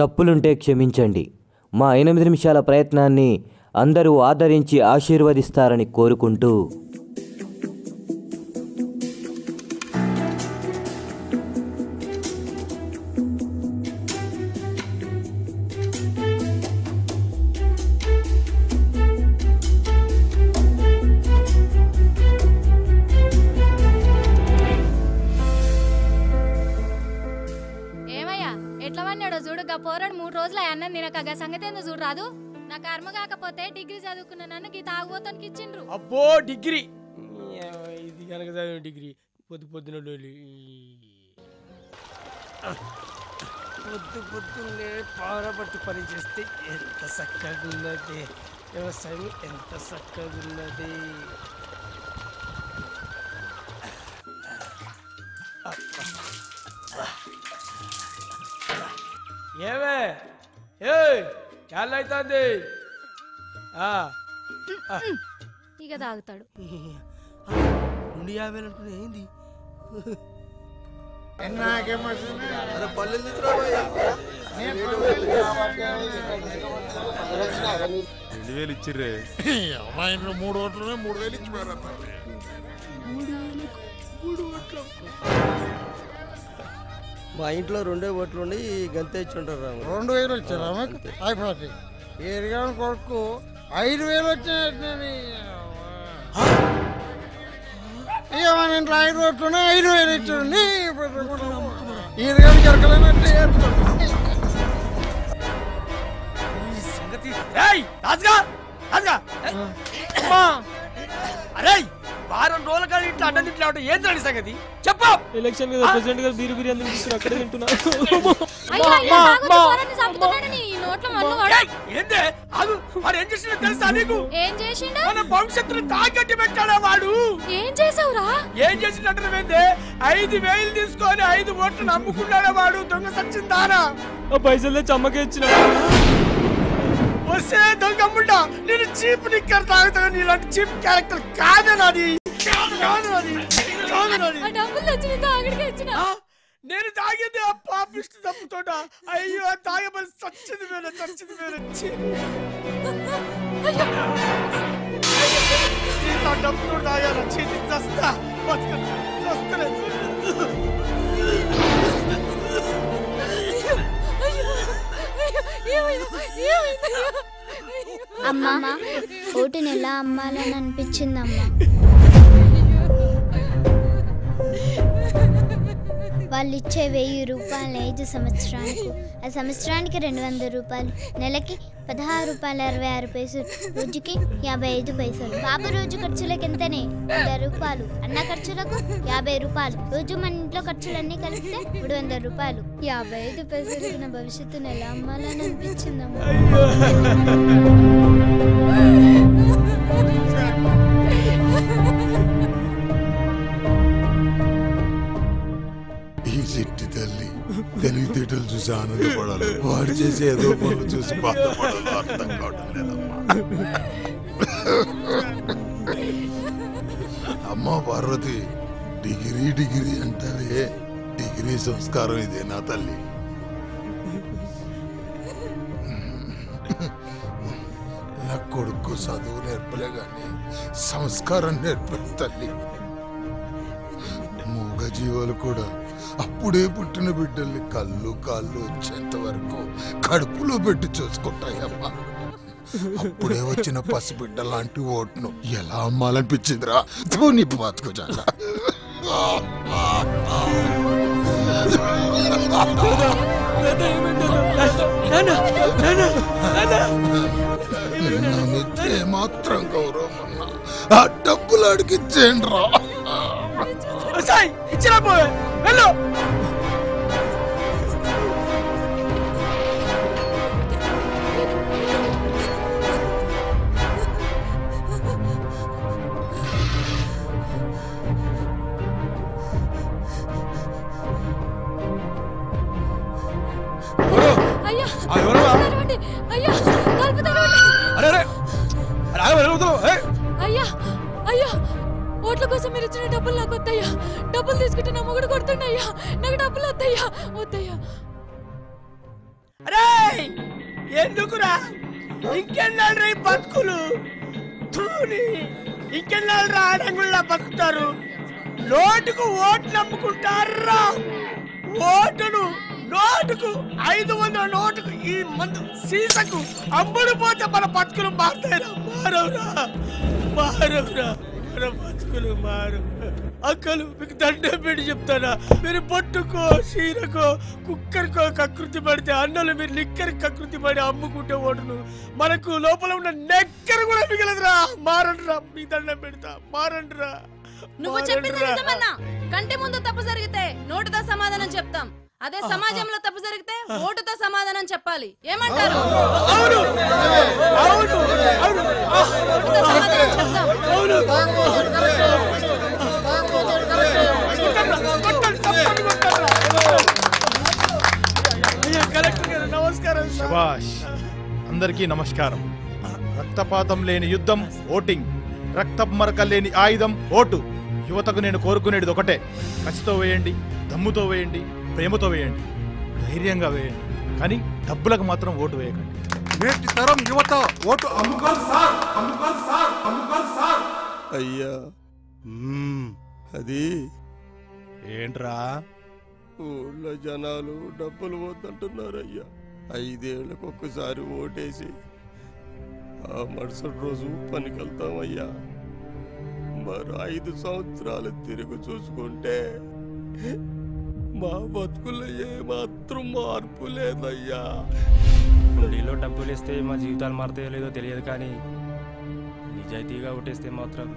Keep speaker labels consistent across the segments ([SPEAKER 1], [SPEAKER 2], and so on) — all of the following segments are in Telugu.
[SPEAKER 1] తప్పులుంటే క్షమించండి. మా 8 నిమిషాల ప్రయత్నాన్ని అందరూ ఆదరించి ఆశీర్వదిస్తారని కోరుకుంటూ
[SPEAKER 2] పోరాడు 3 రోజులు అన్నం తినక సంగతి ఏందో చూడరాదు. నా కర్మ కాకపోతే డిగ్రీ చదువుకున్న నన్ను గీ తాగుబోతానికి ఇచ్చిండ్రు.
[SPEAKER 3] అబ్బో డిగ్రీ ఇది కనుక చదివిన డిగ్రీ పొద్దున పొద్దున్నే పారబట్టి పని చేస్తే ఎంత చక్కగా ఉన్నది, వ్యవసాయం ఎంత చక్కగా ఉన్నది. ఏమే అవుతుంది
[SPEAKER 2] ఇక తాగుతాడు.
[SPEAKER 3] 250 అనుకున్నా ఏంది?
[SPEAKER 4] 2000 ఇచ్చిర్రే.
[SPEAKER 5] 3 ఓట్లనే 3000 ఇచ్చిపోయారు.
[SPEAKER 3] 3 ఓట్లు మా ఇంట్లో 2 ఓట్లు ఉండి గంతే ఇచ్చుంటారు.
[SPEAKER 5] 2000 వచ్చారా అయిపోయి ఏరిగా కొడుకు 5000 వచ్చాయి. ఇక మన ఇంట్లో 5 ఓట్లునే 5000 ఇచ్చాడు. ఈరిగా జరగలేనట్టు
[SPEAKER 3] సంగతి. అరే వారం రోజుల కానీ ఇట్లా అడ్డం ఇట్లా ఉంటే ఏం తెలియదు సంగతి చెప్పు.
[SPEAKER 6] ఎలక్షన్ కదా ప్రెసిడెంట్ గారు బీరు బిర్యానీ తీసుకుని అక్కడే తింటున్నారు.
[SPEAKER 3] ఏందే అది వాడు ఏం చేసిండో తెలుసా నీకు?
[SPEAKER 2] ఏం చేసిండు?
[SPEAKER 3] మన భవిష్యత్తును తాకట్టి పెట్టాడా వాడు.
[SPEAKER 2] ఏం చేసావురా?
[SPEAKER 3] ఏం చేసిందంటే ఏందే 5000 తీసుకొని 5 ఓట్లు అమ్ముకున్నాడా వాడు. దొంగ సచ్చిందానా
[SPEAKER 6] పైసలు చమ్మకే ఇచ్చిన
[SPEAKER 3] వస్తే దొంగమ్ముండా. నేను చీప్ నిక్కర్ తాగుతా, నీలాంటి చీప్ క్యారెక్టర్ కాదనాది. నేను తాగింది ఆ పాపిస్ట్ తప్పుతోట. అయ్యో తాగబలి చచ్చింది మీద డబ్బుతో తాగాను. చీటి చస్తా చస్తలే.
[SPEAKER 7] అమ్మా ఓటుని ఎలా అమ్మాలని అనిపించిందమ్మా. వాళ్ళు ఇచ్చే 1000 రూపాయలు 5 సంవత్సరానికి, ఆ సంవత్సరానికి 200 రూపాయలు, నెలకి 16 రూపాయలు 66 పైసలు, రోజుకి 55 పైసలు. బాబు రోజు ఖర్చులకు ఎంతనే 100 రూపాయలు, అన్న ఖర్చులకు 50 రూపాయలు, రోజు మన ఇంట్లో ఖర్చులన్నీ కలిపితే 300 రూపాయలు. 55 పైసలకి నా భవిష్యత్తును ఎలా అమ్మాలని అనిపించిందమ్మా.
[SPEAKER 5] ఈ చెట్టి తల్లి తెలివితేటలు చూసి ఆనందపడాలి, వాడు చేసే ఏదో పనులు చూసి బాధపడాలి. అర్థం కావడం లేదమ్మా. అమ్మా పార్వతి, డిగ్రీ అంటావే, డిగ్రీ సంస్కారం ఇదే నా తల్లి. నా కొడుకు చదువు నేర్పలే గాని సంస్కారం నేర్పలే తల్లి. మూగ జీవాలు కూడా అప్పుడే పుట్టిన బిడ్డల్ని కళ్ళు కాళ్ళు వచ్చేంత వరకు కడుపులో పెట్టి చూసుకుంటాయమ్మా. అప్పుడే వచ్చిన పసిబిడ్డ లాంటి ఓటును ఎలా అమ్మాలనిపించిందిరా. నీ బతుకు చాలా మాత్రం గౌరవం అన్నా ఆ డబ్బులు అడిగిచ్చేయండి రా.
[SPEAKER 3] ఇచ్చిన పోయే వెళ్ళు.
[SPEAKER 2] అయ్యా ఓట్ల కోసం మీరు ఇచ్చిన డబ్బులు నాకు వద్దయ్యా. డబ్బులు తీసుకుంటే నా మొగుడు కొడుతుండయ్యా. నాకు డబ్బులు వద్దయ్యా.
[SPEAKER 3] అరే ఎందుకురా ఇంకెన్నాళ్ళు రా ఈ బతుకులు తూని ఇంకెన్నాళ్ళు రా ఆడంగుల్లా బతుకుతారు నోటుకు ఓటు నమ్ముకుంటారా ఓటును నోటుకు 500 నోటుకు ఈ మందు సీసకు అమ్ముడు పోతే మన బతుకులు మారుతాయిరా మారవురా మన బతుకులు మారు అక్కలు మీకు దండం పెట్టి చెప్తానా మీరు పొట్టుకో చీరకో కుక్కరికో కకృతి పడితే అన్నలు మీరు లిక్కర్ కకృతి పడి అమ్ముకుంటే ఓటును మనకు లోపల ఉన్న నెక్కరు కూడా మిగలదురా మారండిరా మీకు దండం పెడతా మారండిరా
[SPEAKER 8] నువ్వు చెప్పింది నిజమన్నా కంటి ముందు తప్పు జరిగితే నోటుతో సమాధానం చెప్తాం అదే సమాజంలో తప్పు జరిగితే ఓటుతో సమాధానం చెప్పాలి ఏమంటారు
[SPEAKER 3] అవును అవును అవును
[SPEAKER 8] ఓటుతో సమాధానం చెప్తాం
[SPEAKER 4] శభాష్ అందరికీ నమస్కారం. రక్తపాతం లేని యుద్ధం ఓటింగ్, రక్తపు మరకలు లేని ఆయుధం ఓటు. యువతకు నేను కోరుకునేది ఒకటే, కసితో వేయండి, దమ్ముతో వేయండి, ప్రేమతో వేయండి, ధైర్యంగా వేయండి, కానీ డబ్బులకు మాత్రం ఓటు వేయకండి.
[SPEAKER 5] నేటి తరం యువత ఓటు అమ్ముకోవాలి సార్, అమ్ముకోవాలి సార్, అమ్ముకోవాలి సార్.
[SPEAKER 9] అయ్యా అది
[SPEAKER 4] ఏంట్రా
[SPEAKER 9] ఊళ్ళో జనాలు డబ్బులు వద్దంటున్నారయ్యా. 5 ఏళ్ళకు ఒక్కసారి ఓటేసి ఆ మరుసటి రోజు పనికి వెళ్తామయ్యా. మరో 5 సంవత్సరాలు తిరిగి చూసుకుంటే మా బతుకుల్లో ఏమాత్రం మార్పు లేదయ్యా.
[SPEAKER 6] హుండీలో డబ్బులు ఇస్తే మా జీవితాలు మారుతాయో లేదో తెలియదు, కానీ నిజాయితీగా ఓటేస్తే మాత్రం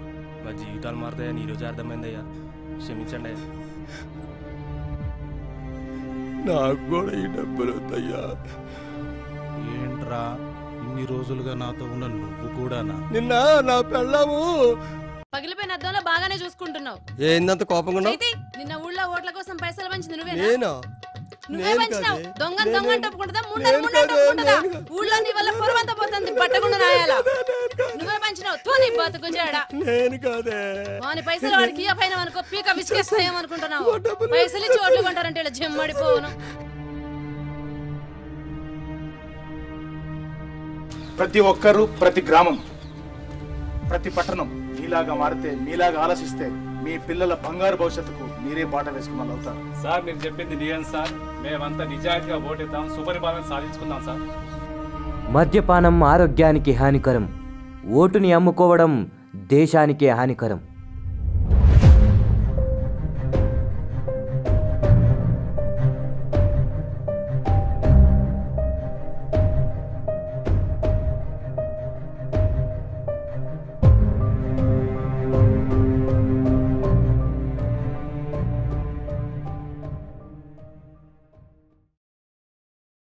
[SPEAKER 6] మా జీవితాలు మారుతాయని ఈరోజు అర్థమైందయ్యా. క్షమించండి అయ్యా.
[SPEAKER 9] నాకు కూడా ఈ డబ్బులు వద్దయ్యా.
[SPEAKER 10] ఏంట్రా ఇన్ని రోజులుగా నాతో ఉన్న నువ్వు కూడానా?
[SPEAKER 9] నిన్న నా పెళ్ళాము
[SPEAKER 8] పగిలిపోయిన అద్దంలో బాగానే చూసుకుంటున్నావు.
[SPEAKER 9] ఏందంత కోపంగా ఉన్నావు?
[SPEAKER 8] నిన్న ఊళ్ళో ఓట్ల కోసం పైసలు పంచింది నువ్వే పంచినావు. దొంగ ఒప్పుకుంటుందా ఒప్పుకుంటుందా? ఊళ్ళో నీ వల్ల పొరవంతా పోతుంది, పట్టకుండా రాయాలా? నువ్వే పంచినావు. తోని బతుకుంచాడా
[SPEAKER 9] నేను కాదే.
[SPEAKER 8] వాని పైసలు వాడికి పైన అనుకో పీక విసికేస్తాయేమనుకుంటున్నావు. పైసలు ఇచ్చి ఓట్లు కొంటారంటే ఇలా జమ్మడిపోవును.
[SPEAKER 4] ప్రతి ఒక్కరూ, ప్రతి గ్రామం, ప్రతి పట్టణం మీలాగా మారితే, మీలాగా ఆలోచిస్తే మీ పిల్లల బంగారు భవిష్యత్తుకు మీరే బాట వేసుకున్న వాళ్ళు అవుతారు.
[SPEAKER 10] సార్ మీరు చెప్పింది నిజం సార్. మేమంతా నిజాయితీగా ఓటేద్దాం, సుపరిపాలన సాధించుకుందాం సార్.
[SPEAKER 1] మద్యపానం ఆరోగ్యానికి హానికరం, ఓటుని అమ్ముకోవడం దేశానికే హానికరం.